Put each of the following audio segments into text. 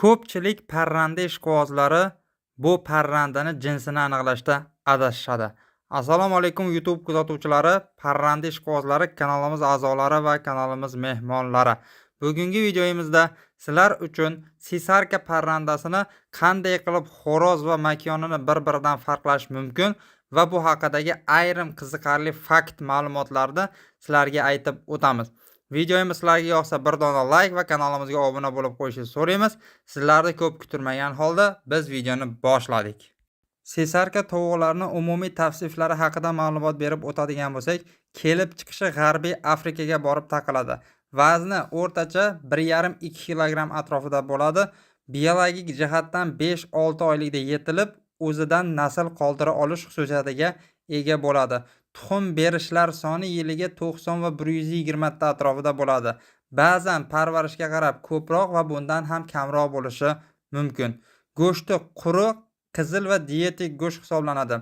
Ko'pchilik parranda ishqibozlari bu parrandani jinsini aniqlashda adashishadi. Assalomu alaykum YouTube kuzatuvchilari, parranda ishqibozlari, kanalimiz a'zolari va kanalimiz mehmonlari. Bugungi videomizda sizlar uchun sisarka parrandasini qanday qilib xo'roz va makonini bir-biridan farqlash mumkin va bu haqidagi ayrim qiziqarli fakt ma'lumotlarni sizlarga aytib o'tamiz. Videomiz sizlarga yoqsa bir dona like va kanalimizga obuna bo'lib qo'yishingizni so'raymiz. Sizlarni ko'p kutilmagan holda biz videoni boshladik. Sesarka tovuqlarning umumiy tavsiflari haqida ma'lumot berib o'tadigan bo'lsak, kelib chiqishi G'arbiy Afrikaga borib taqaladi. Vazni o'rtacha 1,5-2 kilogramm atrofida bo'ladi. Biologik jihatdan 5-6 oylikda yetilib, o'zidan nasl qoldira olish xususiyatiga ega bo'ladi. Tuxum berishlar soni yiliga 90 va 120 ta atrofida bo'ladi. Ba'zan parvarishga qarab ko'proq va bundan ham kamroq bo'lishi mumkin. Go'shti quruq, qizil va dietik go'sht hisoblanadi.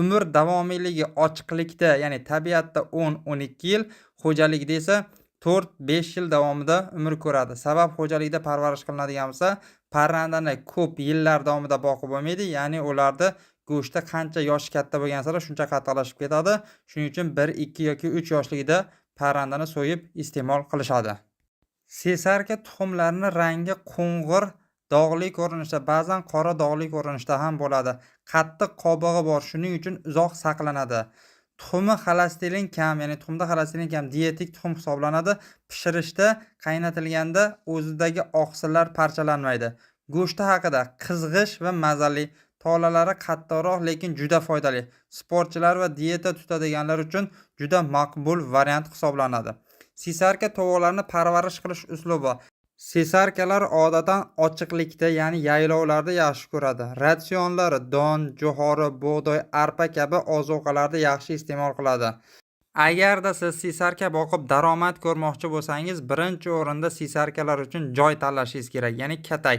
Umr davomiyligi ochiqlikda, ya'ni tabiatda 10-12 yil, xo'jalikda esa 4-5 yil davomida umr ko'radi. Sabab xo'jalikda parvarish qilinadigan bo'lsa, parrandani ko'p yillar davomida boqib bo'lmaydi, ya'ni ularda go'shti qancha yoshi katta bo'lgan sari shuncha qattiqlashib ketadi. Shuning uchun 1, 2 yoki 3 yoshligida parrandani so'yib iste'mol qilishadi. Sesarka tuxumlarining rangi qo'ng'ir, dog'li ko'rinishda, ba'zan qora dog'li ko'rinishda ham bo'ladi. Qattiq qobig'i bor, shuning uchun uzoq saqlanadi. Tuxumi xolesterin kam, ya'ni tuxumda xolesterin kam, dietik tuxum hisoblanadi. Pishirishda, qaynatilganda o'zidagi oqsillar parchalanmaydi. Go'shti haqida qizg'ish va mazali, tolalari qattiqroq lekin juda foydali. Sportchilar va dieta tutadiganlar uchun juda maqbul variant hisoblanadi. Sesarka tovuqlarni parvarish qilish uslubi. Sesarkalar odatan ochiqlikda, ya'ni yaylovlarda yaxshi ko'radi. Ratsionlari don, jo'xori, bug'doy, arpa kabi ozuqalarda yaxshi iste'mol qiladi. Agarda siz sesarka boqib daromad ko'rmoqchi bo'lsangiz, birinchi o'rinda sesarkalar uchun joy tanlashingiz kerak, ya'ni katay.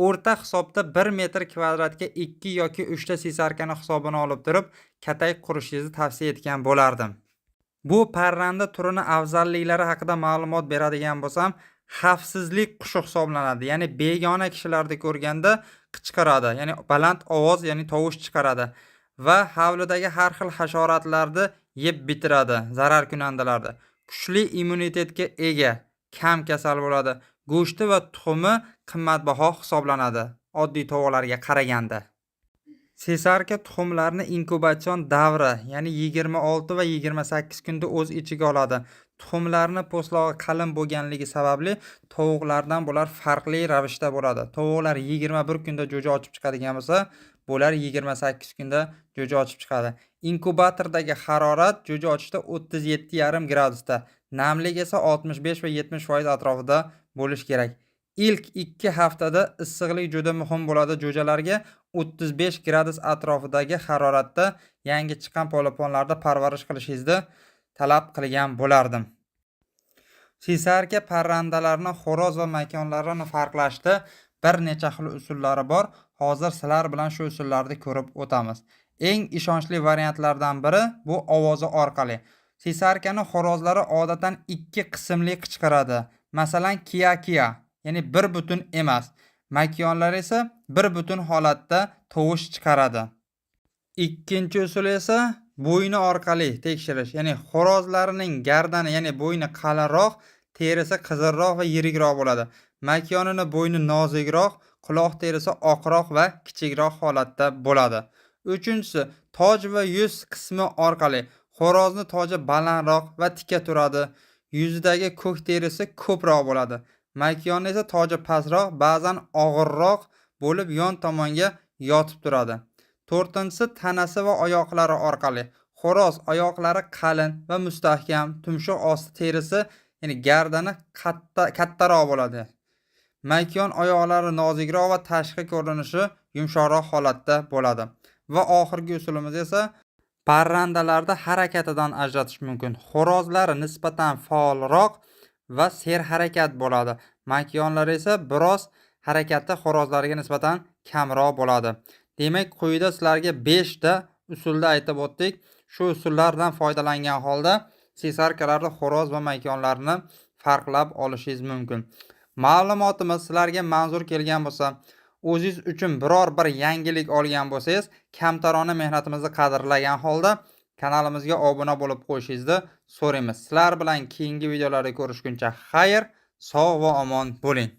O'rta hisobda 1 metr kvadratga 2 yoki 3 ta sesarkani hisobini olib turib, katay qurishingizni tavsiya etgan bo'lardim. Bu parranda turini afzalliklari haqida ma'lumot beradigan bo'lsam, xavfsizlik qushi hisoblanadi. Ya'ni begona kishilarni ko'rganda qichqiradi, ya'ni baland ovoz, ya'ni tovush chiqaradi va hovlidagi har xil hasharotlarni yeb bitiradi, zarar kunandalarni. Kuchli immunitetga ega, kam kasal bo'ladi. Go'shti va tuxumi qimmatbaho hisoblanadi oddiy tovuqlarga qaraganda. Sesarka tuxumlarni inkubatsion davri, ya'ni 26 va 28 kunda o'z ichiga oladi. Tuxumlarni po'stlog'i qalin bo'lganligi sababli tovuqlardan bular farqli ravishda bo'ladi. Tovuqlar 21 kunda jo'ja ochib chiqadigan bo'lsa, bular 28 kunda jo'ja ochib chiqadi. Inkubatordagi harorat jo'ja ochishda 37,5 gradusda, namlik esa 65 va 70% atrofida bo'lish kerak. İlk 2 haftada issiqlik juda muhim bo'ladi. Jo'jalarga 35 gradus atrofidagi haroratda yangi chiqqan polaponlarda parvarish qilishingizni talab qilgan bo'lardim. Sesarka parrandalarning xo'roz va makonlarini farqlashda bir necha xil usullari bor. Hozir sizlar bilan shu usullarni ko'rib o'tamiz. Eng ishonchli variantlardan biri bu ovozi orqali. Sesarkaning xo'rozlari odatan 2 qismli qichqiradi. Masalan, kiya, ya'ni bir butun emas. Makonlar esa bir butun holatda tovush chiqaradi. Ikkinchi usul esa bo'yni orqali tekshirish, ya'ni xo'rozlarining gardani, ya'ni bo'yni qalinroq, terisi qizilroq va yirikroq bo'ladi. Makonining bo'yni nozikroq, quloq terisi oqroq va kichikroq holatda bo'ladi. Uchinchisi, toj va yuz qismi orqali. Xo'rozni toji balandroq va tika turadi. Yuzidagi ko'k terisi ko'proq bo'ladi. Makoni esa toji pastroq, ba'zan og'irroq bo'lib yon tomonga yotib turadi. To'rtinchisi, tanasi va oyoqlari orqali. Xo'roz oyoqlari qalin va mustahkam, tumshuq osti terisi, ya'ni gardani kattaroq bo'ladi. Makon oyoqlari nozikroq va tashqi ko'rinishi yumshoqroq holatda bo'ladi. Va oxirgi usulimiz esa parrandalarda harakatidan ajratish mumkin. Xo'rozlari nisbatan faolroq va serharakat bo'ladi. Makonlar esa biroz harakati xo'rozlariga nisbatan kamroq bo'ladi. Demak, quyida sizlarga 5 ta usulni aytib o'tdik. Shu usullardan foydalangan holda sesarkalarni xo'roz va makonlarni farqlab olishingiz mumkin. Ma'lumotimiz sizlarga manzur kelgan bo'lsa, o'zingiz uchun biror bir yangilik olgan bo'lsangiz, kamtarona mehnatimizni qadrlagan holda kanalimizga obuna bo'lib qo'yishingizni so'raymiz. Sizlar bilan keyingi videolarda ko'rishguncha xayr, sog' va omon bo'ling.